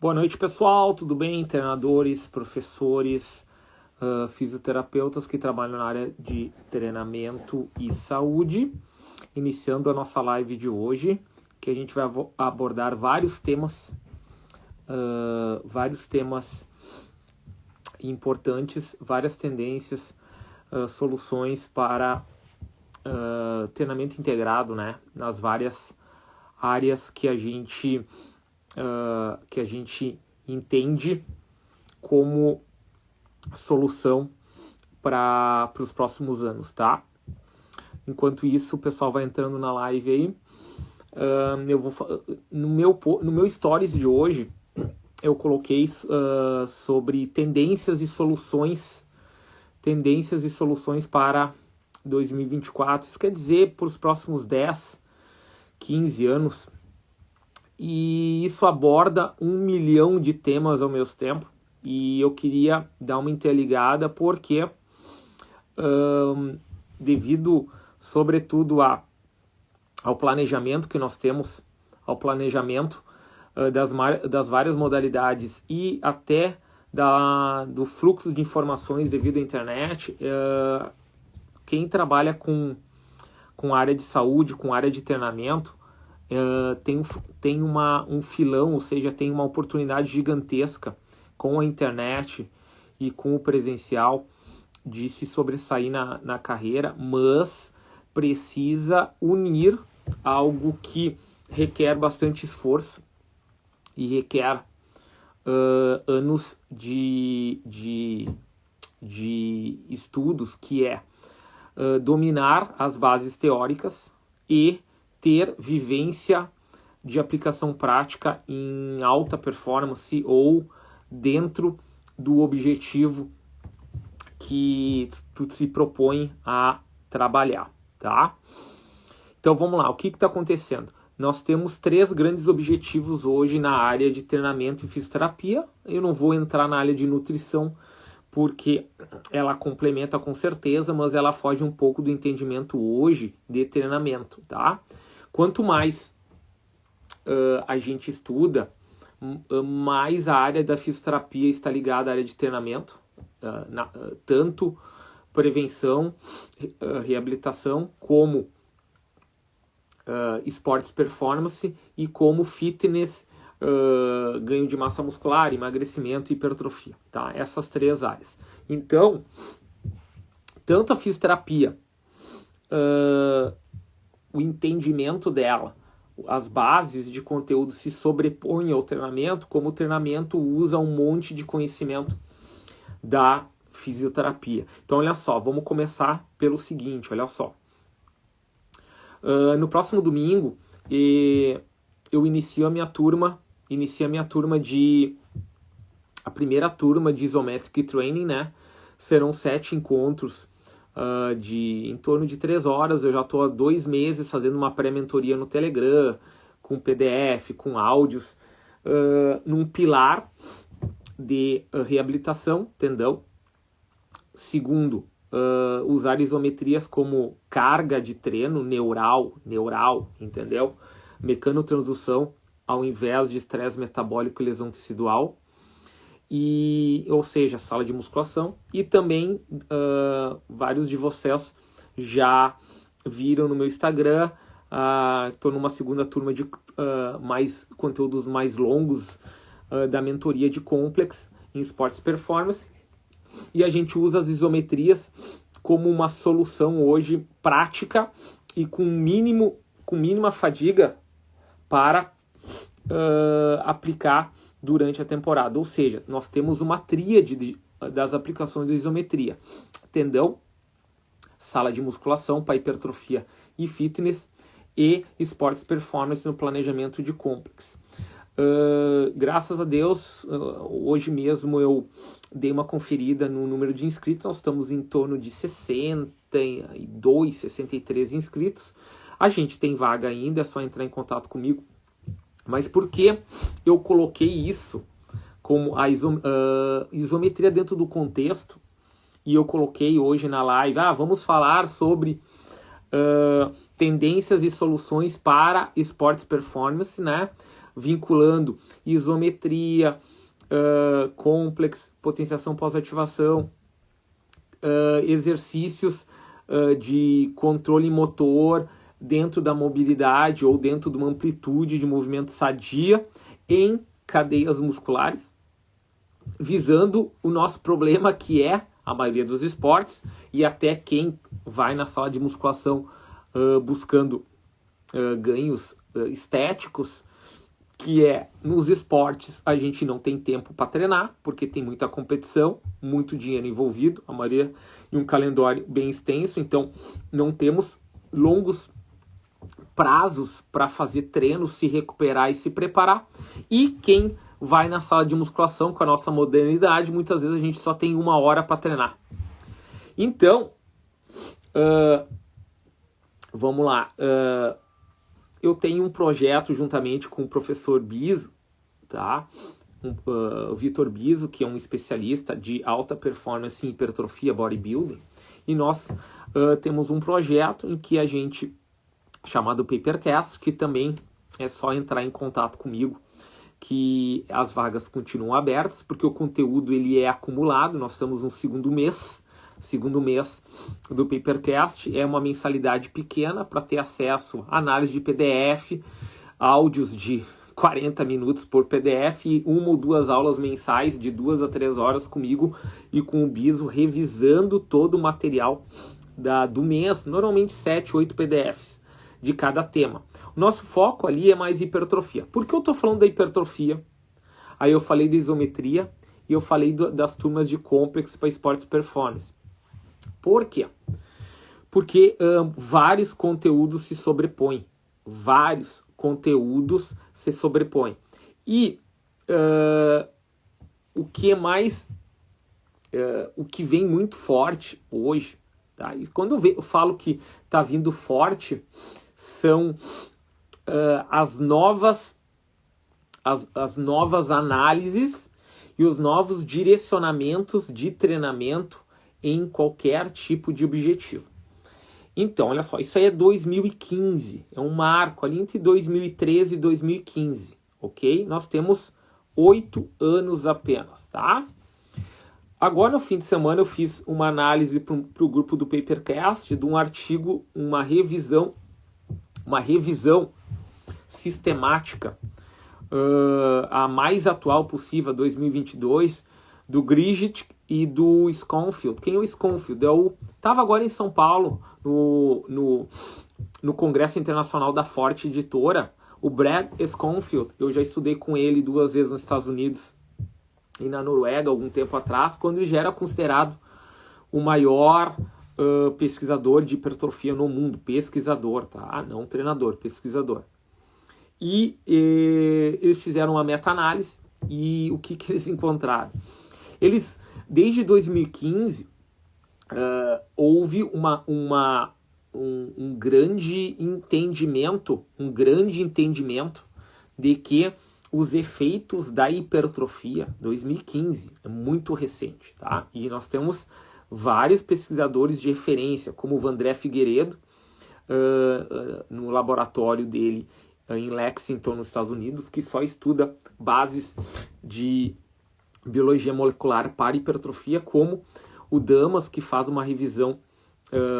Boa noite, pessoal, tudo bem? Treinadores, professores, fisioterapeutas que trabalham na área de treinamento e saúde. Iniciando a nossa live de hoje, que a gente vai abordar vários temas importantes, várias tendências, soluções para treinamento integrado, né? Nas várias áreas que a gente entende como solução para os próximos anos, tá? Enquanto isso, o pessoal vai entrando na live aí. Eu vou no meu stories de hoje, eu coloquei sobre tendências e soluções para 2024. Isso quer dizer para os próximos 10, 15 anos. E isso aborda 1 milhão de temas ao mesmo tempo. E eu queria dar uma interligada porque, devido, sobretudo, ao planejamento que nós temos, ao planejamento das várias modalidades e até do fluxo de informações devido à internet, quem trabalha com a área de saúde, com a área de treinamento, tem um filão, ou seja, tem uma oportunidade gigantesca com a internet e com o presencial de se sobressair na carreira, mas precisa unir algo que requer bastante esforço e requer anos de estudos, que é dominar as bases teóricas e ter vivência de aplicação prática em alta performance ou dentro do objetivo que tu se propõe a trabalhar, tá? Então vamos lá, o que está acontecendo? Nós temos 3 grandes objetivos hoje na área de treinamento e fisioterapia. Eu não vou entrar na área de nutrição porque ela complementa com certeza, mas ela foge um pouco do entendimento hoje de treinamento, tá? Quanto mais a gente estuda, mais a área da fisioterapia está ligada à área de treinamento, tanto prevenção, reabilitação, como esportes performance e como fitness, ganho de massa muscular, emagrecimento e hipertrofia, tá? Essas 3 áreas. Então, tanto a fisioterapia, o entendimento dela, as bases de conteúdo se sobrepõem ao treinamento, como o treinamento usa um monte de conhecimento da fisioterapia. Então, olha só, vamos começar pelo seguinte, olha só. No próximo domingo, eu inicio a minha turma a primeira turma de Isometric Training, né? Serão 7 encontros em torno de 3 horas. Eu já estou há 2 meses fazendo uma pré-mentoria no Telegram, com PDF, com áudios, num pilar de reabilitação, tendão. Segundo, usar isometrias como carga de treino neural, entendeu? Mecanotransdução ao invés de estresse metabólico e lesão tecidual. Ou seja, sala de musculação. E também vários de vocês já viram no meu Instagram. Estou numa segunda turma de conteúdos mais longos da mentoria de Complex em esportes performance. E a gente usa as isometrias como uma solução hoje prática e com mínima fadiga para aplicar durante a temporada. Ou seja, nós temos uma tríade das aplicações de isometria: tendão, sala de musculação para hipertrofia e fitness, e esportes performance no planejamento de Complex. Graças a Deus, hoje mesmo eu dei uma conferida no número de inscritos. Nós estamos em torno de 62, 63 inscritos. A gente tem vaga ainda, é só entrar em contato comigo. Mas por que eu coloquei isso como a isometria dentro do contexto? E eu coloquei hoje na live, vamos falar sobre tendências e soluções para esportes performance, né? vinculando isometria, complex, potenciação pós-ativação, exercícios de controle motor dentro da mobilidade ou dentro de uma amplitude de movimento sadia em cadeias musculares, visando o nosso problema, que é a maioria dos esportes, e até quem vai na sala de musculação buscando ganhos estéticos, que é, nos esportes a gente não tem tempo para treinar, porque tem muita competição, muito dinheiro envolvido, a maioria em um calendário bem extenso, então não temos longos prazos para fazer treinos, se recuperar e se preparar. E quem vai na sala de musculação, com a nossa modernidade, muitas vezes a gente só tem 1 hora para treinar. Então, vamos lá. Eu tenho um projeto juntamente com o professor Biso, tá? O Vitor Biso, que é um especialista de alta performance em hipertrofia bodybuilding, e nós temos um projeto em que a gente, chamado Papercast, que também é só entrar em contato comigo, que as vagas continuam abertas, porque o conteúdo ele é acumulado. Nós estamos no segundo mês do Papercast, é uma mensalidade pequena para ter acesso à análise de PDF, áudios de 40 minutos por PDF e 1 ou 2 aulas mensais de 2 a 3 horas comigo e com o Biso, revisando todo o material do mês, normalmente 7, 8 PDFs de cada tema. O nosso foco ali é mais hipertrofia. Por que eu estou falando da hipertrofia? Aí eu falei da isometria e eu falei das turmas de complex para esportes performance. Por quê? Porque vários conteúdos se sobrepõem. Vários conteúdos se sobrepõem. E o que é mais... o que vem muito forte hoje, tá? E quando eu falo que está vindo forte, são as novas análises e os novos direcionamentos de treinamento em qualquer tipo de objetivo. Então, olha só, isso aí é 2015, é um marco ali entre 2013 e 2015, ok? Nós temos 8 anos apenas, tá? Agora, no fim de semana, eu fiz uma análise para o grupo do Papercast de um artigo, uma revisão sistemática, a mais atual possível, 2022, do Grigit e do Schoenfeld. Quem é o Schoenfeld? Estava agora em São Paulo, no Congresso Internacional da Forte Editora, o Brad Schoenfeld. Eu já estudei com ele 2 vezes nos Estados Unidos e na Noruega, algum tempo atrás, quando ele já era considerado o maior pesquisador de hipertrofia no mundo. Pesquisador, tá? Não treinador, pesquisador. E eles fizeram uma meta-análise e o que eles encontraram? Eles, desde 2015, houve um grande entendimento de que os efeitos da hipertrofia, 2015, é muito recente, tá? E nós temos vários pesquisadores de referência, como o Vandré Figueiredo, no laboratório dele em Lexington, nos Estados Unidos, que só estuda bases de biologia molecular para hipertrofia, como o Damas, que faz uma revisão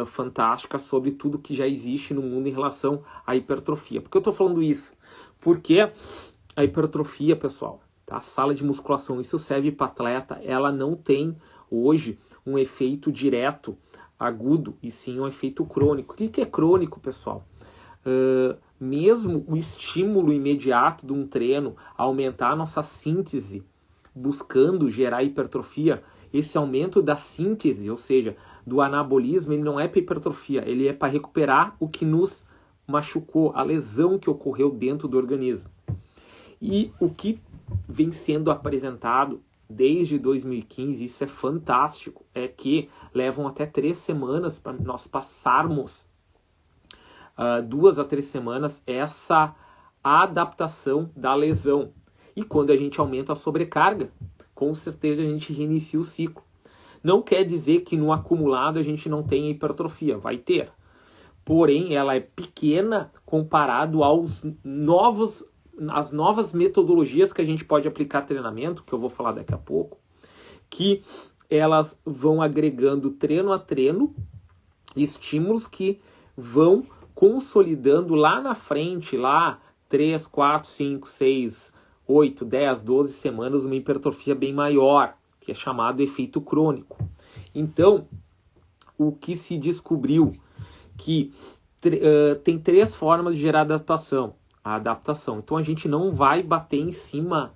fantástica sobre tudo que já existe no mundo em relação à hipertrofia. Por que eu estou falando isso? Porque a hipertrofia, pessoal, tá? A sala de musculação, isso serve para atleta, ela não tem hoje um efeito direto, agudo, e sim um efeito crônico. O que é crônico, pessoal? Mesmo o estímulo imediato de um treino, aumentar a nossa síntese, buscando gerar hipertrofia, esse aumento da síntese, ou seja, do anabolismo, ele não é para hipertrofia, ele é para recuperar o que nos machucou, a lesão que ocorreu dentro do organismo. E o que vem sendo apresentado desde 2015, isso é fantástico, é que levam até 3 semanas para nós passarmos 2 a 3 semanas essa adaptação da lesão. E quando a gente aumenta a sobrecarga, com certeza a gente reinicia o ciclo. Não quer dizer que no acumulado a gente não tenha hipertrofia, vai ter. Porém, ela é pequena comparado aos novos as novas metodologias que a gente pode aplicar treinamento, que eu vou falar daqui a pouco, que elas vão agregando treino a treino, estímulos que vão consolidando lá na frente, lá 3, 4, 5, 6, 8, 10, 12 semanas, uma hipertrofia bem maior, que é chamado efeito crônico. Então, o que se descobriu que tem 3 formas de gerar adaptação. A adaptação. Então, a gente não vai bater em cima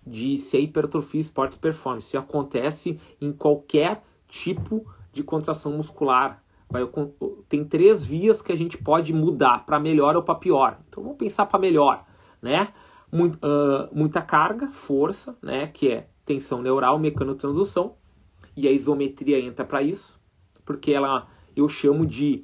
de se é hipertrofia, esportes, performance. Isso acontece em qualquer tipo de contração muscular. Tem 3 vias que a gente pode mudar para melhor ou para pior. Então vamos pensar para melhor, né? Muita carga, força, né? Que é tensão neural, mecanotransdução, e a isometria entra para isso, porque eu chamo de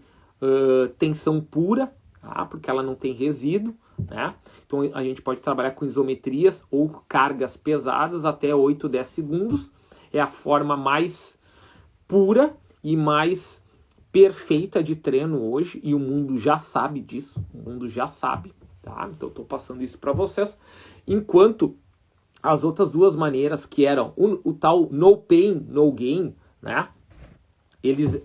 tensão pura, tá? Porque ela não tem resíduo, né? Então a gente pode trabalhar com isometrias ou cargas pesadas até 8, 10 segundos. É a forma mais pura e mais perfeita de treino hoje, e o mundo já sabe disso, o mundo já sabe, tá? Então eu estou passando isso para vocês, enquanto as outras 2 maneiras, que eram o tal no pain, no gain, né? Eles,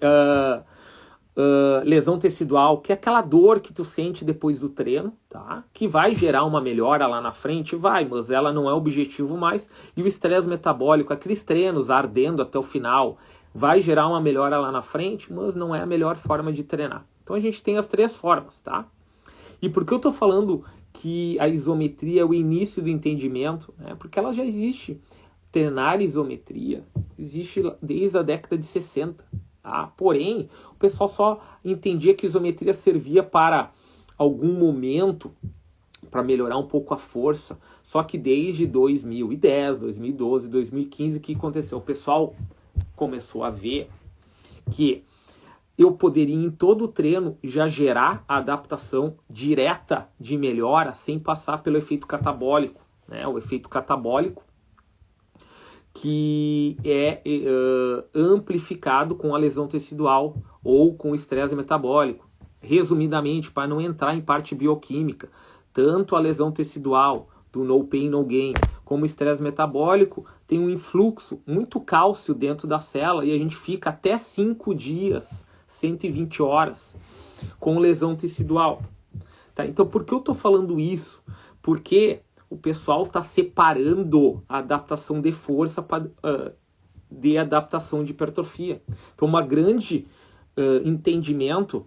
lesão tecidual, que é aquela dor que tu sente depois do treino, tá? Que vai gerar uma melhora lá na frente, mas ela não é o objetivo mais, e o estresse metabólico, aqueles treinos ardendo até o final, vai gerar uma melhora lá na frente, mas não é a melhor forma de treinar. Então a gente tem as 3 formas, tá? E por que eu estou falando que a isometria é o início do entendimento? Né? Porque ela já existe. Treinar isometria existe desde a década de 60. Tá? Porém, o pessoal só entendia que isometria servia para algum momento, para melhorar um pouco a força. Só que desde 2010, 2012, 2015, o que aconteceu? O pessoal começou a ver que eu poderia em todo o treino já gerar a adaptação direta de melhora sem passar pelo efeito catabólico, né? O efeito catabólico que é amplificado com a lesão tecidual ou com o estresse metabólico. Resumidamente, para não entrar em parte bioquímica, tanto a lesão tecidual do no pain, no gain, como o estresse metabólico, tem um influxo, muito cálcio dentro da célula, e a gente fica até 5 dias, 120 horas, com lesão tecidual. Tá? Então, por que eu estou falando isso? Porque o pessoal está separando a adaptação de força de adaptação de hipertrofia. Então, uma grande entendimento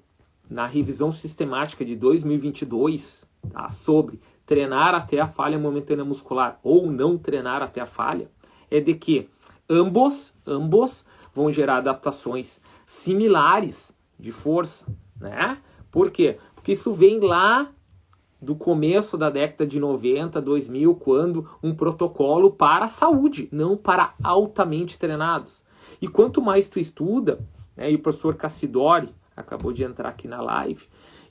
na revisão sistemática de 2022, tá, sobre treinar até a falha momentânea muscular ou não treinar até a falha, é de que ambos vão gerar adaptações similares de força, né? Por quê? Porque isso vem lá do começo da década de 90, 2000, quando um protocolo para a saúde, não para altamente treinados. E quanto mais tu estuda, né, e o professor Cassidori acabou de entrar aqui na live,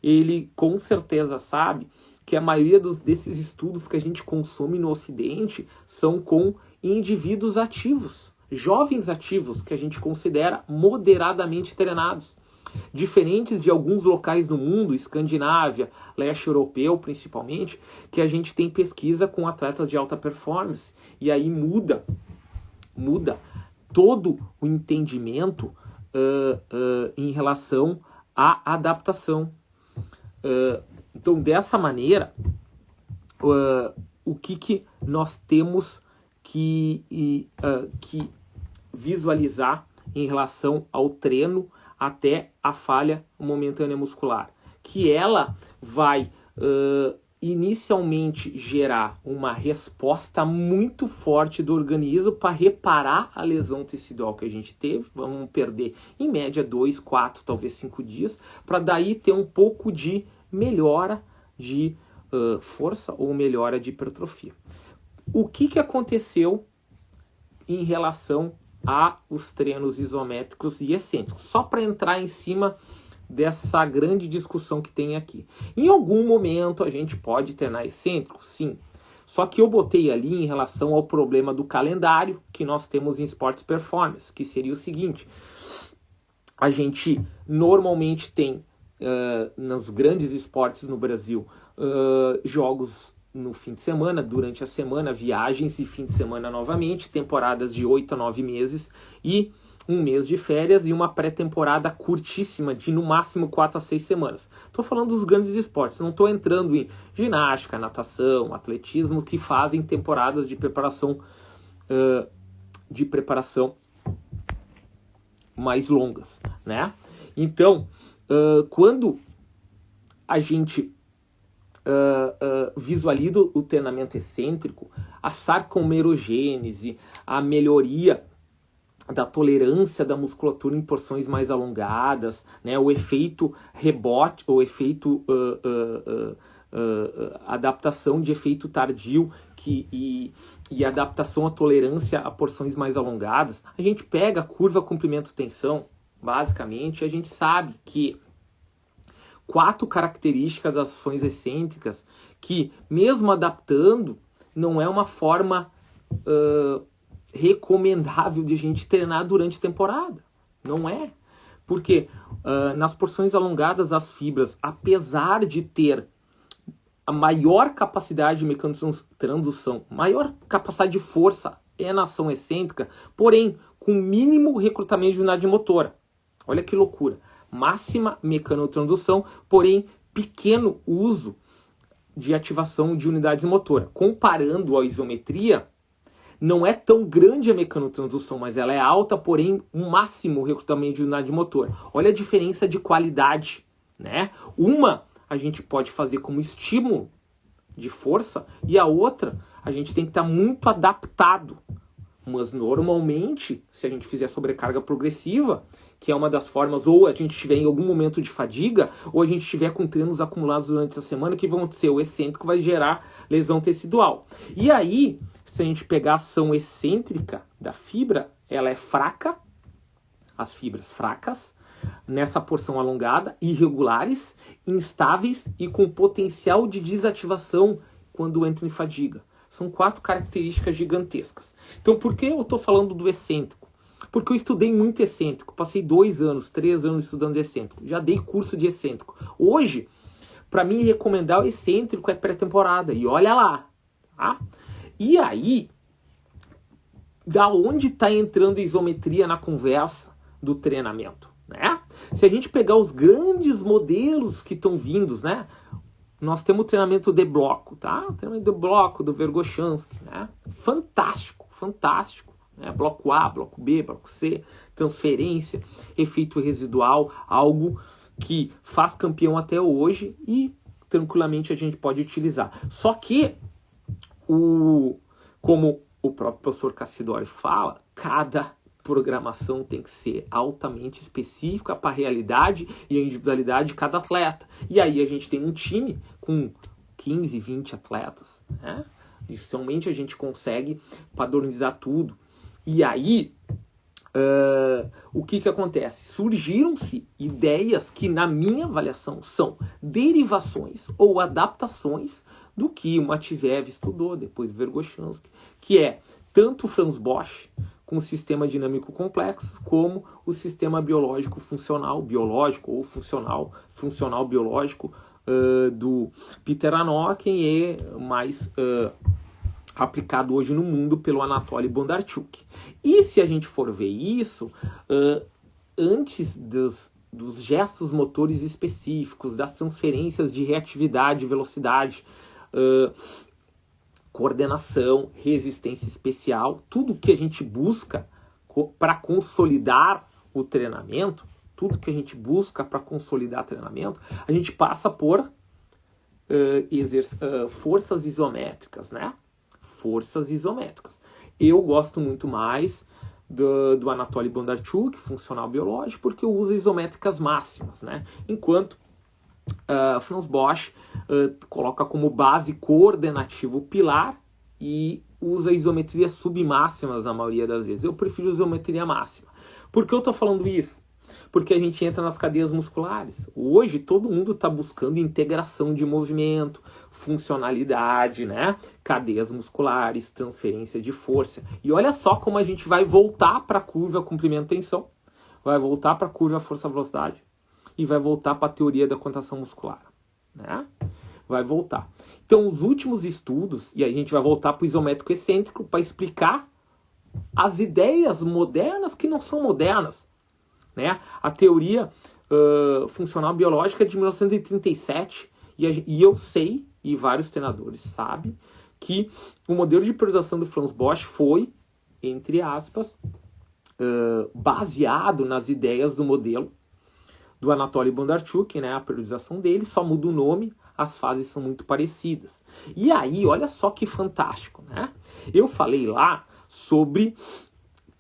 ele com certeza sabe que a maioria desses estudos que a gente consome no Ocidente são com indivíduos ativos, jovens ativos, que a gente considera moderadamente treinados. Diferentes de alguns locais no mundo, Escandinávia, leste europeu principalmente, que a gente tem pesquisa com atletas de alta performance. E aí muda todo o entendimento em relação à adaptação. Então, dessa maneira, o que nós temos que visualizar em relação ao treino até a falha momentânea muscular? Que ela vai inicialmente gerar uma resposta muito forte do organismo para reparar a lesão tecidual que a gente teve. Vamos perder em média 2, 4, talvez 5 dias, para daí ter um pouco de melhora de força ou melhora de hipertrofia. O que aconteceu em relação aos treinos isométricos e excêntricos? Só para entrar em cima dessa grande discussão que tem aqui. Em algum momento a gente pode treinar excêntrico? Sim. Só que eu botei ali em relação ao problema do calendário que nós temos em esportes performance, que seria o seguinte: a gente normalmente tem nos grandes esportes no Brasil jogos no fim de semana, durante a semana, viagens e fim de semana novamente, temporadas de 8 a 9 meses e um mês de férias e uma pré-temporada curtíssima de no máximo 4 a 6 semanas. Estou falando dos grandes esportes, não estou entrando em ginástica, natação, atletismo, que fazem temporadas de preparação mais longas, né? Então, quando a gente visualiza o treinamento excêntrico, a sarcomerogênese, a melhoria da tolerância da musculatura em porções mais alongadas, né, o efeito rebote, o efeito adaptação de efeito tardio e adaptação à tolerância a porções mais alongadas. A gente pega a curva comprimento-tensão, basicamente, a gente sabe que 4 características das ações excêntricas que, mesmo adaptando, não é uma forma recomendável de a gente treinar durante a temporada. Não é. Porque nas porções alongadas, as fibras, apesar de ter a maior capacidade de mecanotransdução, maior capacidade de força é na ação excêntrica, porém, com mínimo recrutamento de unidade motora. Olha que loucura. Máxima mecanotransdução, porém, pequeno uso de ativação de unidades motora. Comparando a isometria, não é tão grande a mecanotransdução, mas ela é alta, porém, um máximo recrutamento de unidade motora. Olha a diferença de qualidade, né? Uma a gente pode fazer como estímulo de força e a outra a gente tem que estar muito adaptado. Mas normalmente, se a gente fizer sobrecarga progressiva, que é uma das formas, ou a gente estiver em algum momento de fadiga, ou a gente estiver com treinos acumulados durante a semana, que vão ser o excêntrico, vai gerar lesão tecidual. E aí, se a gente pegar a ação excêntrica da fibra, ela é fraca, as fibras fracas, nessa porção alongada, irregulares, instáveis e com potencial de desativação quando entra em fadiga. São 4 características gigantescas. Então, por que eu estou falando do excêntrico? Porque eu estudei muito excêntrico. Passei 2 anos, 3 anos estudando excêntrico. Já dei curso de excêntrico. Hoje, para mim, recomendar o excêntrico é pré-temporada. E olha lá. Tá? E aí, da onde está entrando a isometria na conversa do treinamento? Né? Se a gente pegar os grandes modelos que estão vindos, né? Nós temos o treinamento de bloco, tá? O treinamento de bloco do Verkhoshansky, né? Fantástico, fantástico. Né? Bloco A, bloco B, bloco C, transferência, efeito residual, algo que faz campeão até hoje e tranquilamente a gente pode utilizar. Só que, como o próprio professor Cassidori fala, cada programação tem que ser altamente específica para a realidade e a individualidade de cada atleta. E aí a gente tem um time com 15, 20 atletas, né? E somente a gente consegue padronizar tudo. E aí, o que acontece? Surgiram-se ideias que, na minha avaliação, são derivações ou adaptações do que o Matveev estudou, depois Verkhoshansky, que é tanto o Franz Bosch com o sistema dinâmico complexo, como o sistema biológico funcional, biológico ou funcional biológico do Peter Anoken e mais aplicado hoje no mundo pelo Anatoly Bondarchuk. E se a gente for ver isso, antes dos gestos motores específicos, das transferências de reatividade, velocidade, coordenação, resistência especial, tudo que a gente busca para consolidar o treinamento, a gente passa por forças isométricas, né? Forças isométricas. Eu gosto muito mais do Anatoly Bondarchuk, funcional biológico, porque eu uso isométricas máximas, né? Enquanto Franz Bosch coloca como base coordenativo pilar e usa isometrias submáximas na maioria das vezes. Eu prefiro isometria máxima. Por que eu estou falando isso? Porque a gente entra nas cadeias musculares. Hoje todo mundo está buscando integração de movimento, funcionalidade, né? Cadeias musculares, transferência de força. E olha só como a gente vai voltar para a curva comprimento-tensão, vai voltar para a curva força-velocidade e vai voltar para a teoria da contração muscular, né? vai voltar. Então, os últimos estudos, e aí a gente vai voltar para o isométrico excêntrico para explicar as ideias modernas que não são modernas, né? A teoria funcional biológica é de 1937, e eu sei, e vários treinadores sabem, que o modelo de periodização do Franz Bosch foi, entre aspas, baseado nas ideias do modelo do Anatoly Bondarchuk, né? A periodização dele, só muda o nome, as fases são muito parecidas. E aí, olha só que fantástico, né? Eu falei lá sobre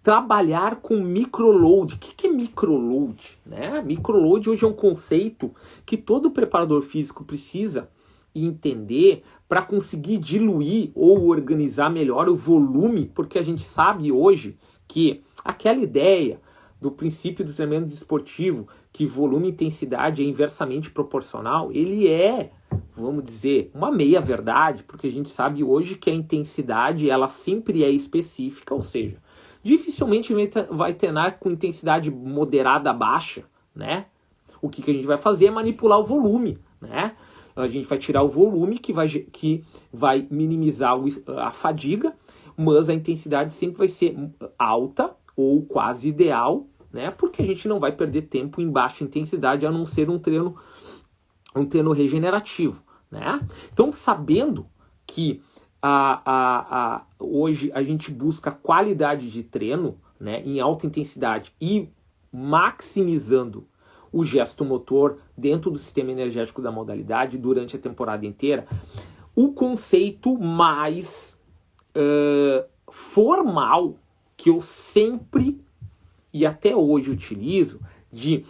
trabalhar com microload. O que é microload? Né? Microload hoje é um conceito que todo preparador físico precisa entender para conseguir diluir ou organizar melhor o volume, porque a gente sabe hoje que aquela ideia do princípio do treinamento desportivo, que volume e intensidade é inversamente proporcional, ele é, vamos dizer, uma meia-verdade, porque a gente sabe hoje que a intensidade ela sempre é específica, ou seja, dificilmente vai treinar com intensidade moderada baixa, né? O que a gente vai fazer é manipular o volume, né? A gente vai tirar o volume que vai minimizar a fadiga, mas a intensidade sempre vai ser alta ou quase ideal, né? Porque a gente não vai perder tempo em baixa intensidade, a não ser um treino regenerativo, né? Então, sabendo que hoje a gente busca qualidade de treino, né, em alta intensidade e maximizando o gesto motor dentro do sistema energético da modalidade durante a temporada inteira, o conceito mais formal que eu sempre e até hoje utilizo de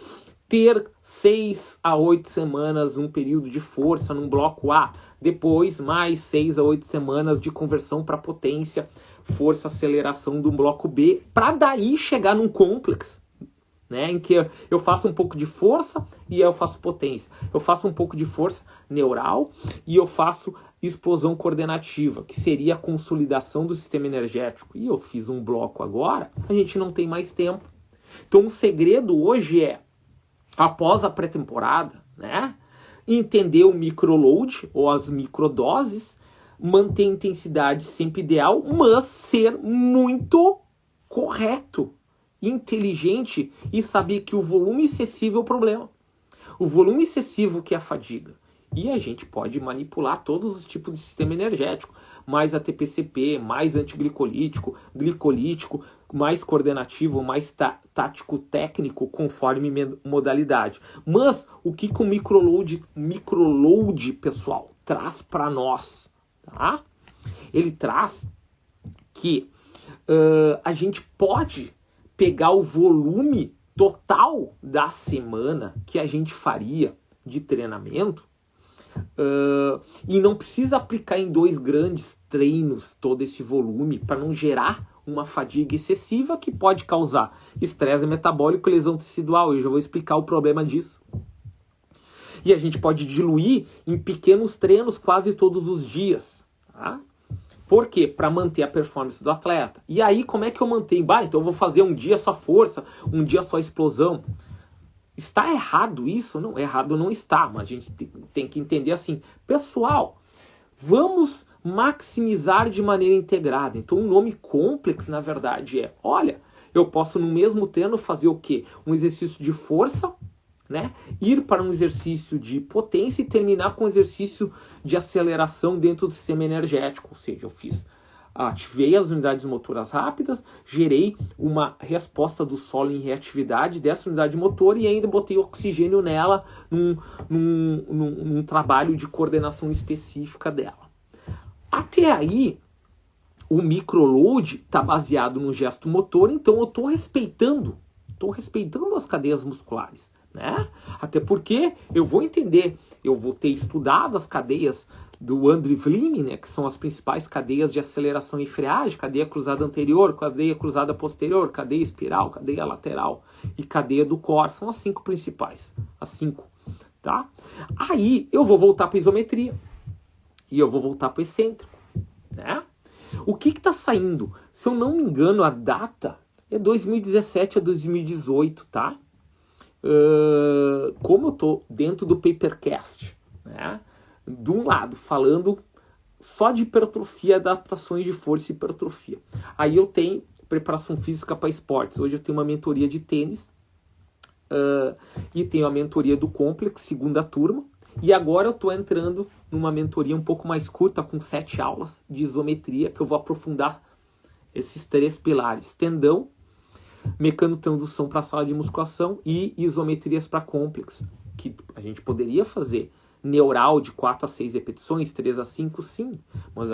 ter 6 a 8 semanas um período de força num bloco A, depois mais 6 a 8 semanas de conversão para potência, força, aceleração do bloco B, para daí chegar num complexo, né, em que eu faço um pouco de força e eu faço potência. Eu faço um pouco de força neural e eu faço explosão coordenativa, que seria a consolidação do sistema energético. E eu fiz um bloco agora, a gente não tem mais tempo. Então o segredo hoje é, após a pré-temporada, né, entender o microload ou as microdoses, manter a intensidade sempre ideal, mas ser muito correto, inteligente e saber que o volume excessivo é o problema. O volume excessivo que é a fadiga. E a gente pode manipular todos os tipos de sistema energético, mais ATP-CP, mais antiglicolítico, glicolítico, mais coordenativo, mais tático-técnico, conforme modalidade. Mas o que o microload, pessoal, traz para nós? Tá? Ele traz que a gente pode pegar o volume total da semana que a gente faria de treinamento e não precisa aplicar em 2 grandes treinos todo esse volume para não gerar uma fadiga excessiva que pode causar estresse metabólico e lesão tecidual. Eu já vou explicar o problema disso. E a gente pode diluir em pequenos treinos quase todos os dias. Tá? Por quê? Para manter a performance do atleta. E aí, como é que eu mantenho? Então eu vou fazer um dia só força, um dia só explosão. Está errado isso? Não, errado não está, mas a gente tem que entender assim. Pessoal, vamos maximizar de maneira integrada. Então o nome complexo, na verdade, é, olha, eu posso no mesmo treino fazer o quê? Um exercício de força, né? Ir para um exercício de potência e terminar com um exercício de aceleração dentro do sistema energético. Ou seja, eu ativei as unidades motoras rápidas, gerei uma resposta do solo em reatividade dessa unidade motora e ainda botei oxigênio nela num trabalho de coordenação específica dela. Até aí, o microload está baseado no gesto motor, então eu estou respeitando as cadeias musculares. Né? Até porque eu vou entender, eu vou ter estudado as cadeias do André Vlimin, né, que são as principais cadeias de aceleração e freagem, cadeia cruzada anterior, cadeia cruzada posterior, cadeia espiral, cadeia lateral e cadeia do core, são as 5 principais, as 5, tá? Aí eu vou voltar para isometria e eu vou voltar para o excêntrico, né? O que está saindo? Se eu não me engano, a data é 2017 a 2018, tá? Como eu estou dentro do Papercast, né? de um lado, falando só de hipertrofia, adaptações de força e hipertrofia. Aí eu tenho preparação física para esportes. Hoje eu tenho uma mentoria de tênis e tenho a mentoria do Complex, segunda turma. E agora eu estou entrando numa mentoria um pouco mais curta, com 7 aulas de isometria, que eu vou aprofundar esses 3 pilares: tendão, mecanotransdução para a sala de musculação e isometrias para Complex, que a gente poderia fazer neural de 4 a 6 repetições, 3 a 5, sim, mas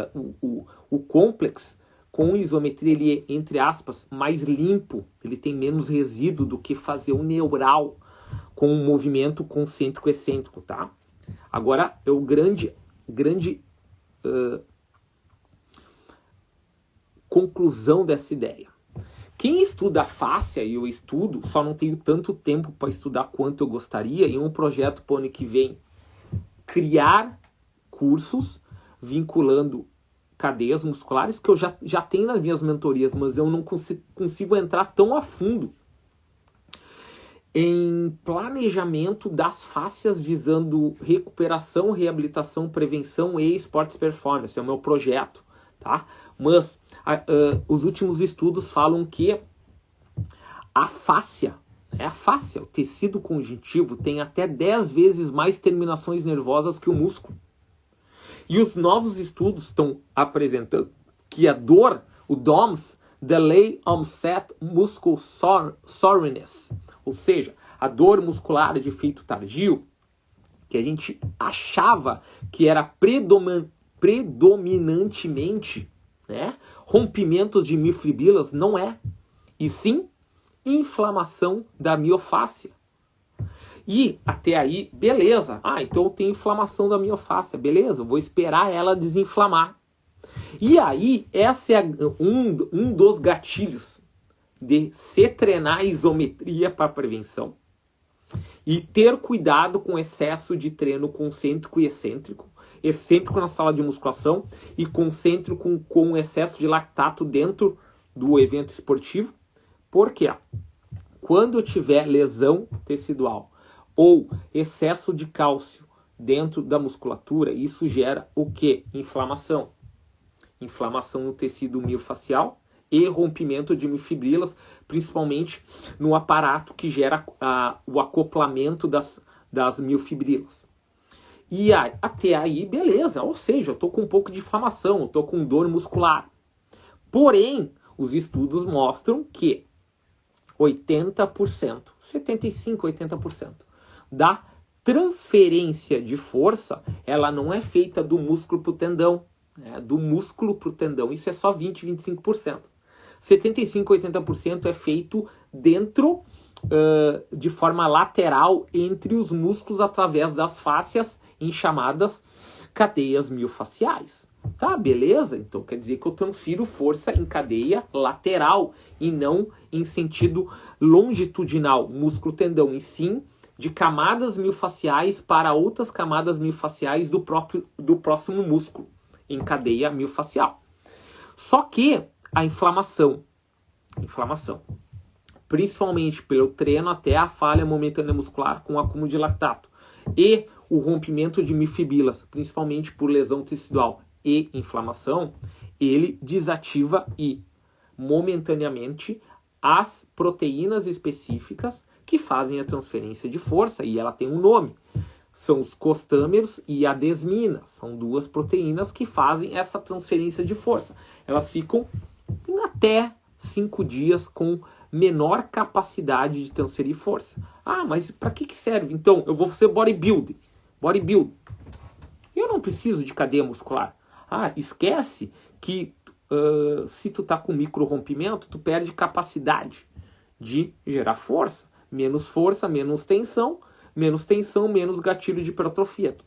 o Complex com isometria, ele é, entre aspas, mais limpo, ele tem menos resíduo do que fazer o neural com um movimento concêntrico excêntrico, tá? Agora, é o grande conclusão dessa ideia. Quem estuda a fáscia, e eu estudo, só não tenho tanto tempo para estudar quanto eu gostaria, em um projeto para o ano que vem, criar cursos vinculando cadeias musculares, que eu já tenho nas minhas mentorias, mas eu não consigo entrar tão a fundo em planejamento das fáscias visando recuperação, reabilitação, prevenção e esportes performance. É o meu projeto, tá? Mas os últimos estudos falam que a fáscia, o tecido conjuntivo, tem até 10 vezes mais terminações nervosas que o músculo. E os novos estudos estão apresentando que a dor, o DOMS, Delay Onset Muscle Soreness, ou seja, a dor muscular de efeito tardio, que a gente achava que era predominantemente, né, rompimentos de miofibrilas, não é. E sim, inflamação da miofáscia. E até aí, beleza. Então eu tenho inflamação da miofáscia. Beleza, vou esperar ela desinflamar. E aí, essa é um dos gatilhos de se treinar isometria para prevenção. E ter cuidado com excesso de treino concêntrico e excêntrico. Excêntrico na sala de musculação e concêntrico com excesso de lactato dentro do evento esportivo. Por quê? Quando eu tiver lesão tecidual ou excesso de cálcio dentro da musculatura, isso gera o quê? Inflamação. Inflamação no tecido miofacial e rompimento de miofibrilas, principalmente no aparato que gera o acoplamento das miofibrilas. E até aí, beleza, ou seja, eu estou com um pouco de inflamação, eu estou com dor muscular. Porém, os estudos mostram que 80%, 75%, 80% da transferência de força, ela não é feita do músculo para o tendão, né? Do músculo para o tendão, isso é só 20%, 25%. 75%, 80% é feito dentro, de forma lateral, entre os músculos, através das fáscias, em chamadas cadeias miofaciais. Tá, beleza? Então quer dizer que eu transfiro força em cadeia lateral e não em sentido longitudinal, músculo-tendão, e sim de camadas miofaciais para outras camadas miofaciais do próximo músculo, em cadeia miofacial. Só que a inflamação, principalmente pelo treino até a falha momentânea muscular com acúmulo de lactato, e o rompimento de miofibrilas, principalmente por lesão tecidual e inflamação, ele desativa momentaneamente as proteínas específicas que fazem a transferência de força, e ela tem um nome. São os costâmeros e a desmina. São 2 proteínas que fazem essa transferência de força. Elas ficam até 5 dias com menor capacidade de transferir força. Mas para que serve? Então, eu vou ser bodybuilder. Eu não preciso de cadeia muscular. Esquece que se tu tá com micro-rompimento, tu perde capacidade de gerar força. Menos força, menos tensão, menos gatilho de hipertrofia. Tu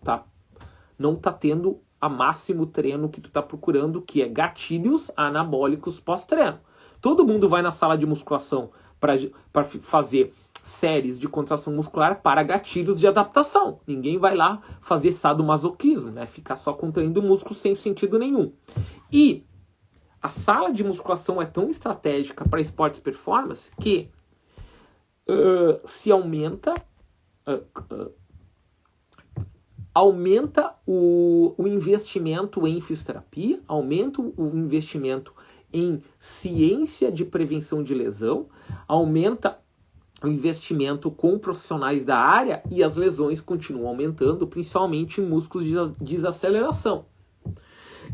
não tá tendo a máximo treino que tu tá procurando, que é gatilhos anabólicos pós-treino. Todo mundo vai na sala de musculação para fazer séries de contração muscular para gatilhos de adaptação. Ninguém vai lá fazer sadomasoquismo, né? Ficar só contraindo músculo sem sentido nenhum. E a sala de musculação é tão estratégica para esportes performance que se aumenta aumenta o investimento em fisioterapia, aumenta o investimento em ciência de prevenção de lesão, aumenta o investimento com profissionais da área e as lesões continuam aumentando, principalmente em músculos de desaceleração.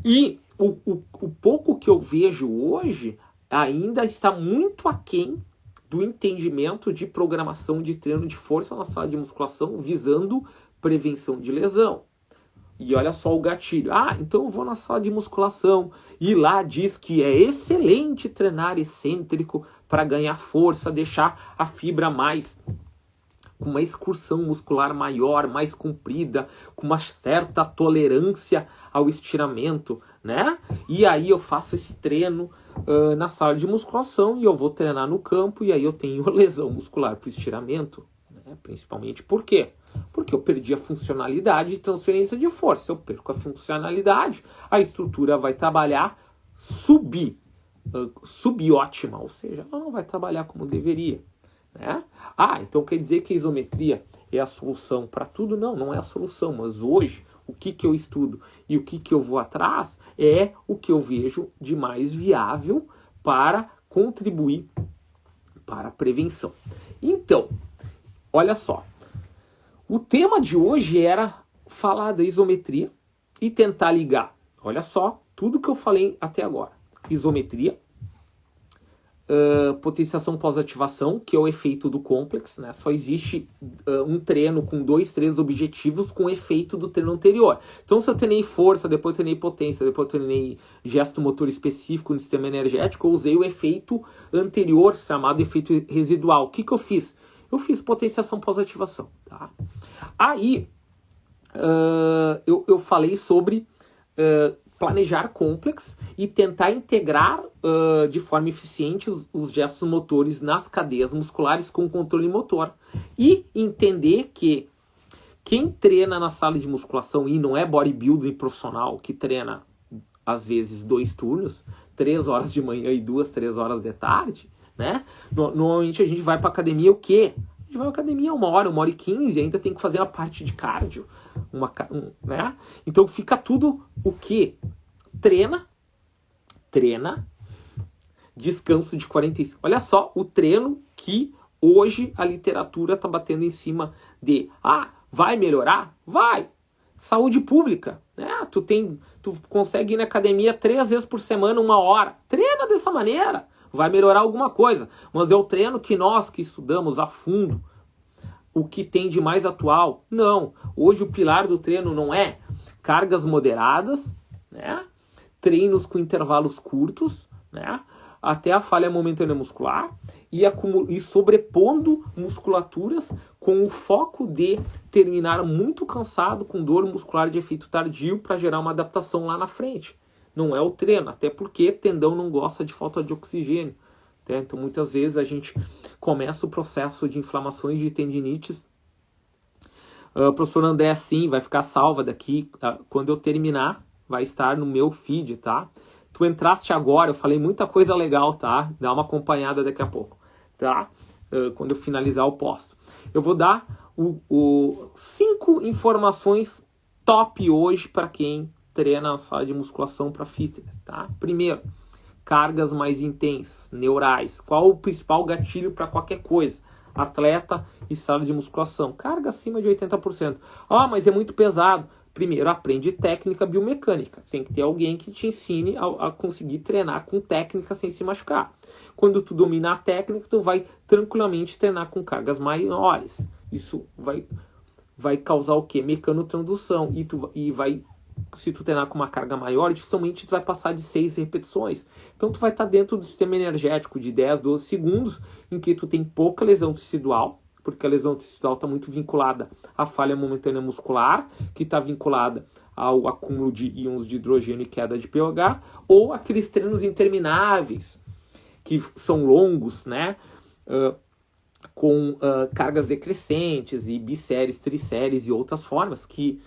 E o pouco que eu vejo hoje ainda está muito aquém do entendimento de programação de treino de força na sala de musculação visando prevenção de lesão. E olha só o gatilho. Então eu vou na sala de musculação e lá diz que é excelente treinar excêntrico para ganhar força, deixar a fibra mais com uma excursão muscular maior, mais comprida, com uma certa tolerância ao estiramento, né? E aí eu faço esse treino na sala de musculação e eu vou treinar no campo e aí eu tenho lesão muscular para o estiramento, né? Principalmente por quê? Porque eu perdi a funcionalidade de transferência de força. Eu perco a funcionalidade, a estrutura vai trabalhar subótima, ou seja, ela não vai trabalhar como deveria. Né? Então quer dizer que a isometria é a solução para tudo? Não, não é a solução, mas hoje o que eu estudo e o que eu vou atrás é o que eu vejo de mais viável para contribuir para a prevenção. Então, olha só, o tema de hoje era falar da isometria e tentar ligar, olha só, tudo que eu falei até agora, isometria, potenciação pós-ativação, que é o efeito do complexo, né? Só existe um treino com 2, 3 objetivos com efeito do treino anterior. Então, se eu treinei força, depois eu treinei potência, depois eu treinei gesto motor específico no sistema energético, eu usei o efeito anterior, chamado efeito residual. O que eu fiz? Eu fiz potenciação pós-ativação. Tá? Aí, eu falei sobre planejar complexo e tentar integrar de forma eficiente os gestos motores nas cadeias musculares com controle motor. E entender que quem treina na sala de musculação e não é bodybuilding profissional, que treina às vezes 2 turnos, 3 horas de manhã e 2, 3 horas de tarde, né? Normalmente a gente vai para academia o quê? A gente vai para academia 1 hora, 1 hora e 15, ainda tem que fazer a parte de cardio, né? Então fica tudo o quê? Treina, descanso de 45. Olha só o treino que hoje a literatura está batendo em cima de vai melhorar? Vai! Saúde pública, né? Tu consegue ir na academia 3 vezes por semana, 1 hora. Treina dessa maneira, vai melhorar alguma coisa. Mas é o treino que nós que estudamos a fundo, o que tem de mais atual? Não. Hoje o pilar do treino não é cargas moderadas, né? Treinos com intervalos curtos, né? Até a falha momentânea muscular e sobrepondo musculaturas com o foco de terminar muito cansado, com dor muscular de efeito tardio para gerar uma adaptação lá na frente. Não é o treino, até porque tendão não gosta de falta de oxigênio. Né? Então muitas vezes a gente começa o processo de inflamações de tendinites. O professor André, sim, vai ficar salva daqui. Quando eu terminar, vai estar no meu feed, tá? Tu entraste agora, eu falei muita coisa legal, tá? Dá uma acompanhada daqui a pouco, tá? Quando eu finalizar eu posto. Eu vou dar 5 informações top hoje para quem treina na sala de musculação para fitness, tá? Primeiro, cargas mais intensas, neurais. Qual o principal gatilho para qualquer coisa? Atleta e sala de musculação. Carga acima de 80%. Mas é muito pesado. Primeiro, aprende técnica biomecânica. Tem que ter alguém que te ensine a conseguir treinar com técnica sem se machucar. Quando tu domina a técnica, tu vai tranquilamente treinar com cargas maiores. Isso vai causar o quê? Mecanotransdução. Se tu treinar com uma carga maior, dificilmente tu vai passar de 6 repetições. Então tu vai estar dentro do sistema energético de 10, 12 segundos, em que tu tem pouca lesão tecidual, porque a lesão tecidual está muito vinculada à falha momentânea muscular, que está vinculada ao acúmulo de íons de hidrogênio e queda de pH, ou aqueles treinos intermináveis, que são longos, né? Com cargas decrescentes e bisséries, trisséries e outras formas, que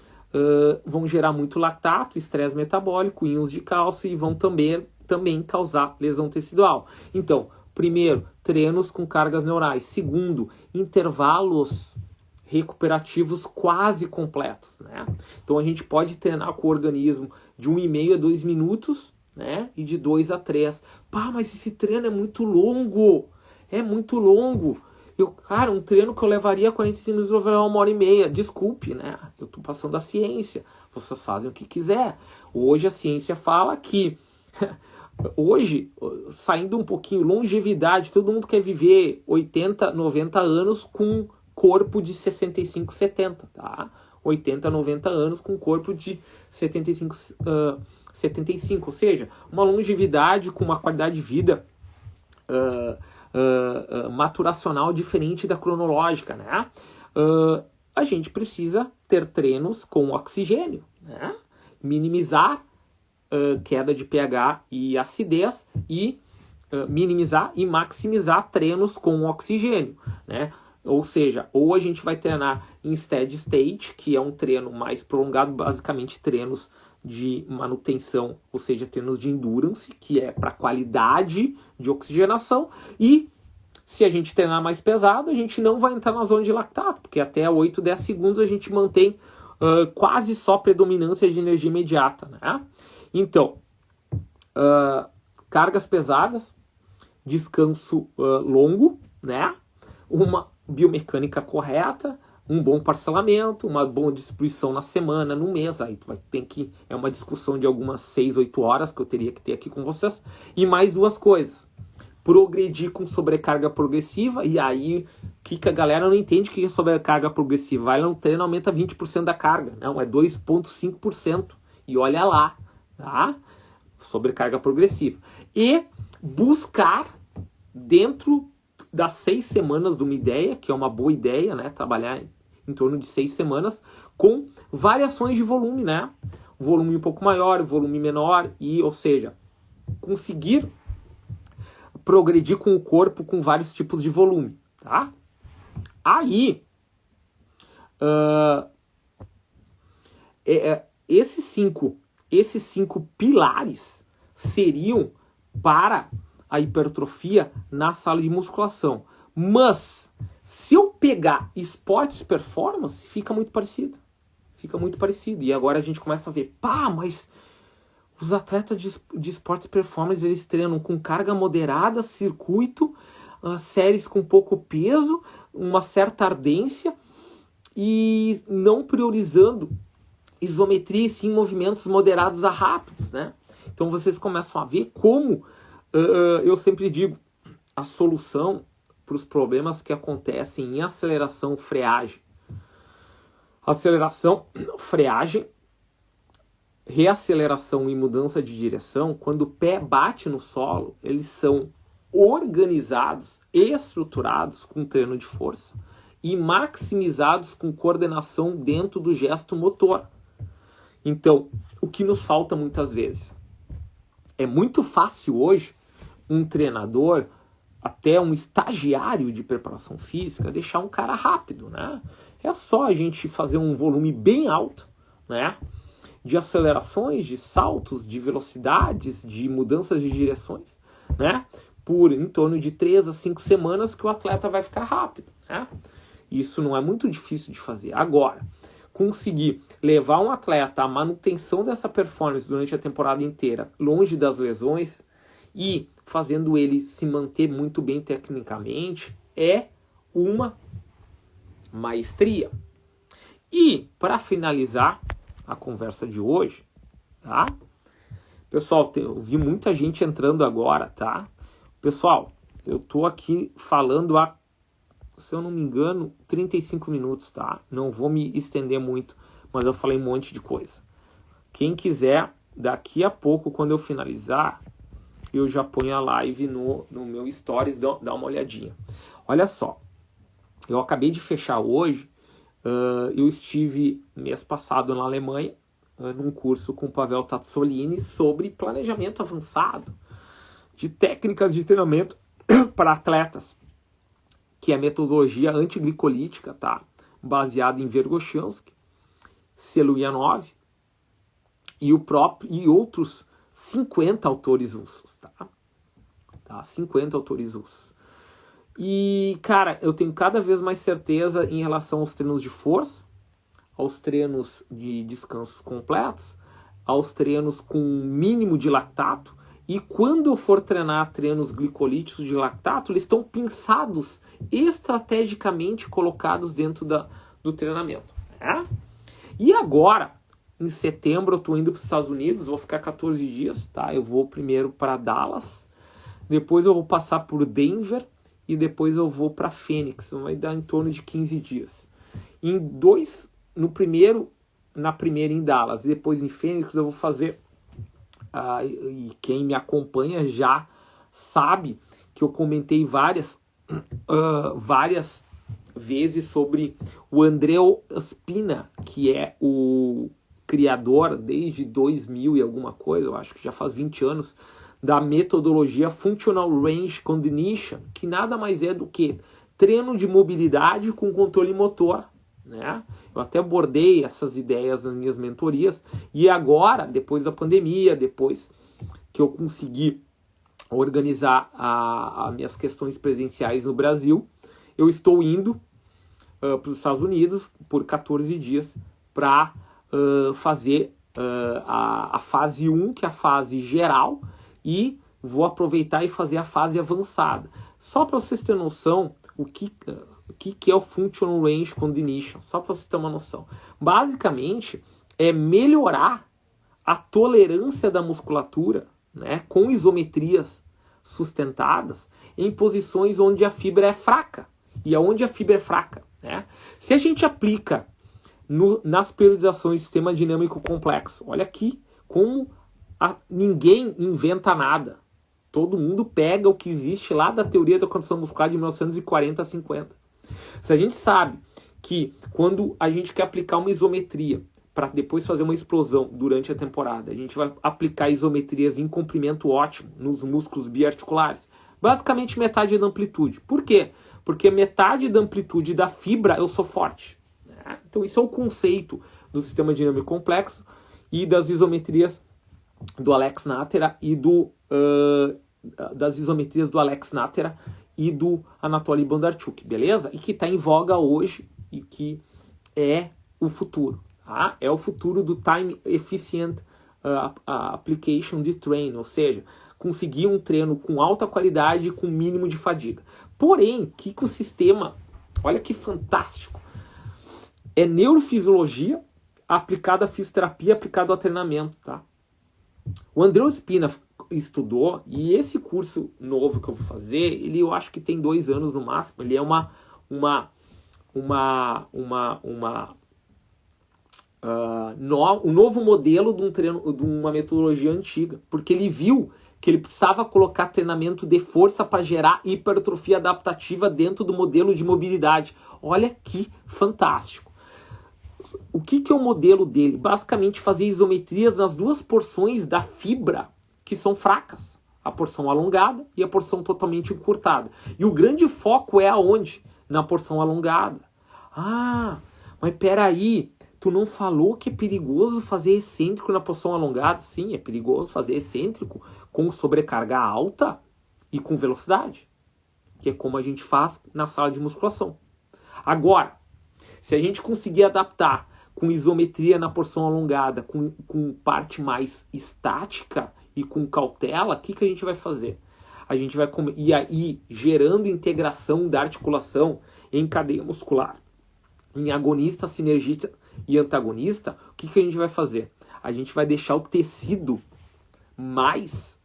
vão gerar muito lactato, estresse metabólico, íons de cálcio e vão também causar lesão tecidual. Então, primeiro, treinos com cargas neurais. Segundo, intervalos recuperativos quase completos, né? Então a gente pode treinar com o organismo de 1,5 a 2 minutos, né? E de 2 a 3. Pá, mas esse treino é muito longo. É muito longo. Cara, um treino que eu levaria 45 minutos, eu levaria 1h30. Desculpe, né? Eu tô passando a ciência. Vocês fazem o que quiser. Hoje a ciência fala que hoje, saindo um pouquinho, longevidade, todo mundo quer viver 80, 90 anos com corpo de 65, 70, tá? 80, 90 anos com corpo de 75, 75, ou seja, uma longevidade com uma qualidade de vida maturacional diferente da cronológica, né? A gente precisa ter treinos com oxigênio, né? Minimizar queda de pH e acidez e minimizar e maximizar treinos com oxigênio, né? Ou seja, ou a gente vai treinar em steady state, que é um treino mais prolongado, basicamente treinos de manutenção, ou seja, treinos de endurance, que é para qualidade de oxigenação, e se a gente treinar mais pesado, a gente não vai entrar na zona de lactato, porque até 8, 10 segundos a gente mantém quase só predominância de energia imediata, né? Então, cargas pesadas, descanso longo, né? Uma biomecânica correta, um bom parcelamento, uma boa distribuição na semana, no mês. Aí tu vai ter que... É uma discussão de algumas 6, 8 horas que eu teria que ter aqui com vocês. E mais duas coisas. Progredir com sobrecarga progressiva. E aí, que a galera não entende que é sobrecarga progressiva. Vai lá no treino, aumenta 20% da carga. Não, é 2,5%. E olha lá, tá? Sobrecarga progressiva. E buscar dentro das 6 semanas de uma ideia, que é uma boa ideia, né? Trabalhar em torno de 6 semanas com variações de volume, né? Volume um pouco maior, volume menor, e, ou seja, conseguir progredir com o corpo com vários tipos de volume, tá? Aí, esses cinco pilares seriam para a hipertrofia na sala de musculação. Mas, se eu pegar esportes performance, fica muito parecido. Fica muito parecido. E agora a gente começa a ver, pá, mas os atletas de esportes performance, eles treinam com carga moderada, circuito, séries com pouco peso, uma certa ardência, e não priorizando isometria e sim movimentos moderados a rápidos, né? Então vocês começam a ver como, eu sempre digo, a solução para os problemas que acontecem em aceleração, freagem. Aceleração, freagem, reaceleração e mudança de direção, quando o pé bate no solo, eles são organizados, estruturados com treino de força e maximizados com coordenação dentro do gesto motor. Então, o que nos falta muitas vezes? É muito fácil hoje um treinador, até um estagiário de preparação física, deixar um cara rápido, né? É só a gente fazer um volume bem alto, né? De acelerações, de saltos, de velocidades, de mudanças de direções, né? Por em torno de 3 a 5 semanas que o atleta vai ficar rápido, né? Isso não é muito difícil de fazer. Agora, conseguir levar um atleta à manutenção dessa performance durante a temporada inteira, longe das lesões, e fazendo ele se manter muito bem tecnicamente, é uma maestria. E, para finalizar a conversa de hoje, tá? Pessoal, eu vi muita gente entrando agora, tá? Pessoal, eu tô aqui falando há, se eu não me engano, 35 minutos, tá? Não vou me estender muito, mas eu falei um monte de coisa. Quem quiser, daqui a pouco, quando eu finalizar, eu já ponho a live no meu stories, dá uma olhadinha. Olha só, eu acabei de fechar hoje, eu estive mês passado na Alemanha, num curso com o Pavel Tazzolini sobre planejamento avançado de técnicas de treinamento para atletas, que é a metodologia antiglicolítica, tá? Baseada em Verkhoshansky, Seluyanov e outros 50 autores russos, tá? 50 autores russos. E, cara, eu tenho cada vez mais certeza em relação aos treinos de força, aos treinos de descansos completos, aos treinos com mínimo de lactato. E quando eu for treinar treinos glicolíticos de lactato, eles estão pinçados, estrategicamente colocados dentro do treinamento. Né? E agora, em setembro, eu estou indo para os Estados Unidos, vou ficar 14 dias, tá? Eu vou primeiro para Dallas, depois eu vou passar por Denver e depois eu vou para Phoenix. Vai dar em torno de 15 dias. Na primeira em Dallas e depois em Phoenix eu vou fazer... e quem me acompanha já sabe que eu comentei várias vezes sobre o André Spina, que é o criador desde 2000 e alguma coisa, eu acho que já faz 20 anos, da metodologia Functional Range Condition, que nada mais é do que treino de mobilidade com controle motor. Né? Eu até abordei essas ideias nas minhas mentorias e agora, depois da pandemia, depois que eu consegui organizar as minhas questões presenciais no Brasil, eu estou indo para os Estados Unidos por 14 dias para fazer a fase 1, que é a fase geral, e vou aproveitar e fazer a fase avançada. Só para vocês terem noção, o que é o Functional Range Condition, só para você ter uma noção. Basicamente, é melhorar a tolerância da musculatura, né, com isometrias sustentadas em posições onde a fibra é fraca. E aonde a fibra é fraca? Né? Se a gente aplica nas periodizações do sistema dinâmico complexo, olha aqui como ninguém inventa nada. Todo mundo pega o que existe lá da teoria da condição muscular de 1940 a 50. Se a gente sabe que quando a gente quer aplicar uma isometria para depois fazer uma explosão durante a temporada, a gente vai aplicar isometrias em comprimento ótimo nos músculos biarticulares, basicamente metade da amplitude. Por quê? Porque metade da amplitude da fibra eu sou forte. Né? Então isso é o conceito do sistema dinâmico complexo e das isometrias do Alex Natera e das isometrias do Alex Natera e do Anatoly Bondarchuk, beleza? E que está em voga hoje e que é o futuro. Tá? É o futuro do Time Efficient Application de Train, ou seja, conseguir um treino com alta qualidade e com mínimo de fadiga. Porém, que o sistema, olha que fantástico, é neurofisiologia aplicada à fisioterapia, aplicada ao treinamento, tá? O André Spina estudou, e esse curso novo que eu vou fazer, eu acho que tem 2 anos no máximo, ele é um novo modelo de uma metodologia antiga, porque ele viu que ele precisava colocar treinamento de força para gerar hipertrofia adaptativa dentro do modelo de mobilidade. Olha que fantástico. O que é o modelo dele? Basicamente fazer isometrias nas 2 porções da fibra que são fracas. A porção alongada e a porção totalmente encurtada. E o grande foco é aonde? Na porção alongada. Ah, mas peraí, tu não falou que é perigoso fazer excêntrico na porção alongada? Sim, é perigoso fazer excêntrico com sobrecarga alta e com velocidade. Que é como a gente faz na sala de musculação. Agora, se a gente conseguir adaptar com isometria na porção alongada, com parte mais estática e com cautela, o que a gente vai fazer? A gente vai ir aí gerando integração da articulação em cadeia muscular, em agonista, sinergista e antagonista. O que a gente vai fazer? A gente vai deixar o tecido mais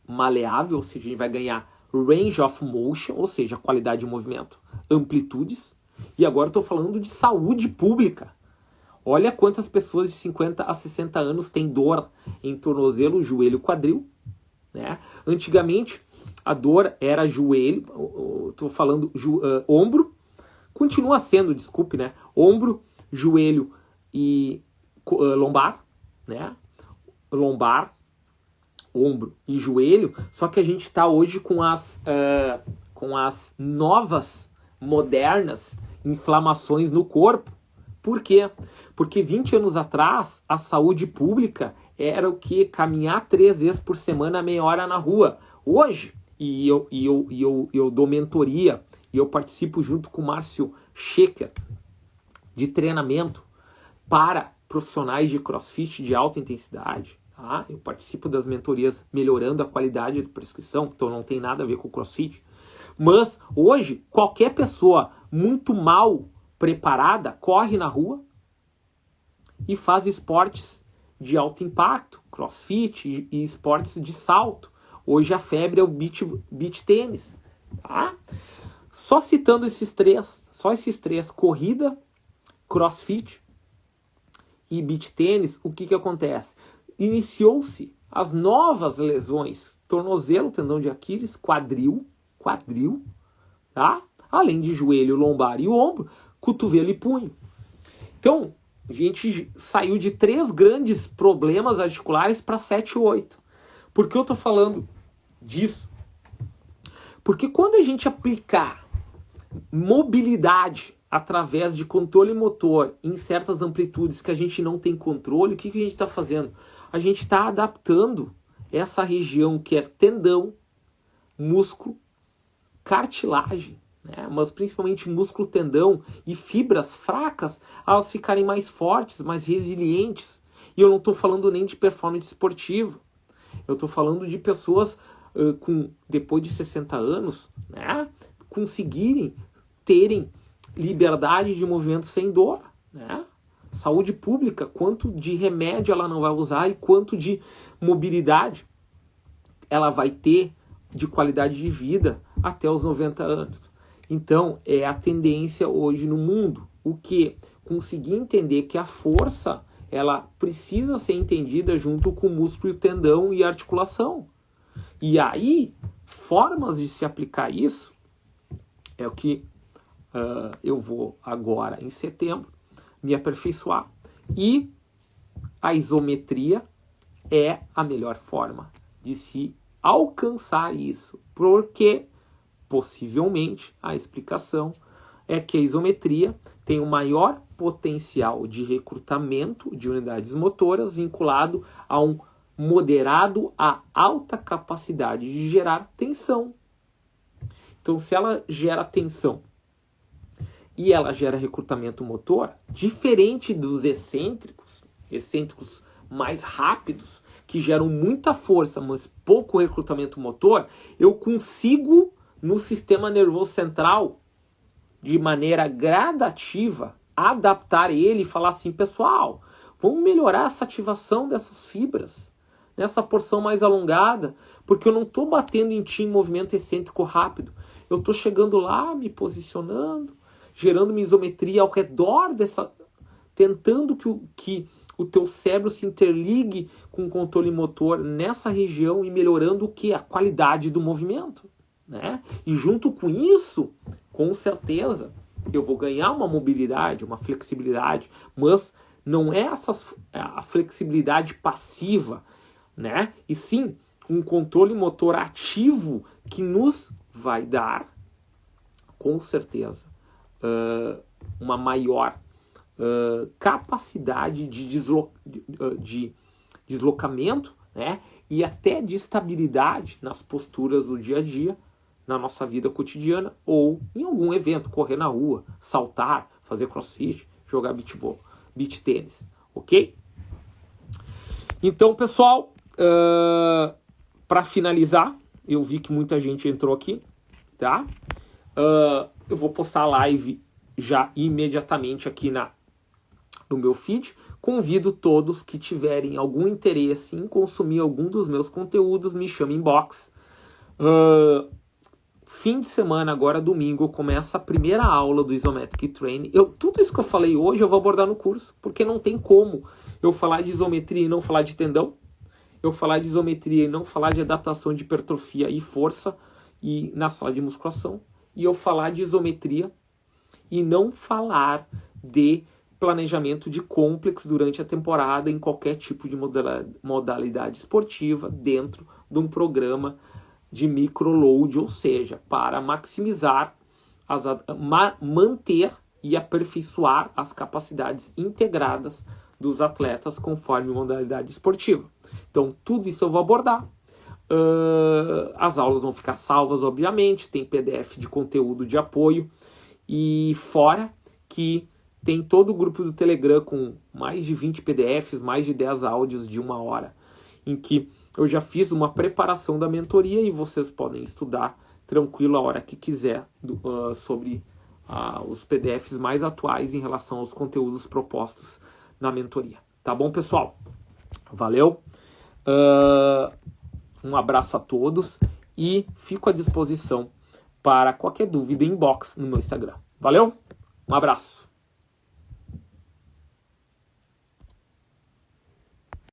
maleável, ou seja, a gente vai ganhar range of motion, ou seja, qualidade de movimento, amplitudes. E agora estou falando de saúde pública. Olha quantas pessoas de 50 a 60 anos têm dor em tornozelo, joelho, quadril. Né? Antigamente, a dor era joelho, estou falando ombro, continua sendo, desculpe, né? Ombro, joelho e lombar, né? Lombar, ombro e joelho, só que a gente está hoje com as novas, modernas inflamações no corpo. Por quê? Porque 20 anos atrás, a saúde pública era o que? Caminhar 3 vezes por semana, meia hora na rua. Hoje, e eu dou mentoria, e eu participo junto com o Márcio Schecker de treinamento para profissionais de CrossFit de alta intensidade. Tá? Eu participo das mentorias melhorando a qualidade da prescrição, então não tem nada a ver com o CrossFit. Mas hoje, qualquer pessoa muito mal preparada corre na rua e faz esportes de alto impacto, CrossFit e esportes de salto. Hoje a febre é o beach tênis. Tá? Só citando esses três, corrida, CrossFit e beach tênis, o que acontece? Iniciou-se as novas lesões, tornozelo, tendão de Aquiles, quadril, tá? Além de joelho, lombar e ombro, cotovelo e punho. Então, a gente saiu de 3 grandes problemas articulares para 7 ou 8. Por que eu estou falando disso? Porque quando a gente aplicar mobilidade através de controle motor em certas amplitudes que a gente não tem controle, o que a gente está fazendo? A gente está adaptando essa região que é tendão, músculo, cartilagem, né? Mas principalmente músculo, tendão e fibras fracas, elas ficarem mais fortes, mais resilientes. E eu não estou falando nem de performance esportiva. Eu estou falando de pessoas depois de 60 anos, né, conseguirem terem liberdade de movimento sem dor, né? Saúde pública, quanto de remédio ela não vai usar e quanto de mobilidade ela vai ter de qualidade de vida até os 90 anos. Então, é a tendência hoje no mundo. O que? Conseguir entender que a força, ela precisa ser entendida junto com o músculo, tendão e articulação. E aí, formas de se aplicar isso é o que eu vou agora, em setembro, me aperfeiçoar. E a isometria é a melhor forma de se alcançar isso, porque possivelmente a explicação é que a isometria tem o maior potencial de recrutamento de unidades motoras vinculado a um moderado a alta capacidade de gerar tensão. Então, se ela gera tensão e ela gera recrutamento motor, diferente dos excêntricos mais rápidos, que geram muita força, mas pouco recrutamento motor, eu consigo, no sistema nervoso central, de maneira gradativa, adaptar ele e falar assim, pessoal, vamos melhorar essa ativação dessas fibras, nessa porção mais alongada, porque eu não estou batendo em ti em movimento excêntrico rápido, eu estou chegando lá, me posicionando, gerando uma isometria ao redor dessa, tentando que o teu cérebro se interligue com o controle motor nessa região e melhorando o que? A qualidade do movimento, né? E junto com isso, com certeza, eu vou ganhar uma mobilidade, uma flexibilidade, mas não é a flexibilidade passiva, né? E sim, um controle motor ativo que nos vai dar, com certeza, uma maior capacidade de deslocamento, né? E até de estabilidade nas posturas do dia a dia, na nossa vida cotidiana, ou em algum evento, correr na rua, saltar, fazer crossfit, jogar beach tênis, ok? Então, pessoal, para finalizar, eu vi que muita gente entrou aqui, tá? Eu vou postar a live já imediatamente aqui no meu feed. Convido todos que tiverem algum interesse em consumir algum dos meus conteúdos, me chame inbox. Fim de semana, agora domingo, começa a primeira aula do Isometric Training. Tudo isso que eu falei hoje eu vou abordar no curso, porque não tem como eu falar de isometria e não falar de tendão, eu falar de isometria e não falar de adaptação de hipertrofia e força e na sala de musculação, e eu falar de isometria e não falar de planejamento de complexo durante a temporada em qualquer tipo de modalidade esportiva dentro de um programa de microload, ou seja, para maximizar, manter e aperfeiçoar as capacidades integradas dos atletas conforme modalidade esportiva. Então, tudo isso eu vou abordar. As aulas vão ficar salvas, obviamente, tem PDF de conteúdo de apoio, e fora que tem todo o grupo do Telegram com mais de 20 PDFs, mais de 10 áudios de 1 hora, em que eu já fiz uma preparação da mentoria e vocês podem estudar tranquilo a hora que quiser sobre os PDFs mais atuais em relação aos conteúdos propostos na mentoria. Tá bom, pessoal? Valeu! Um abraço a todos e fico à disposição para qualquer dúvida inbox no meu Instagram. Valeu? Um abraço!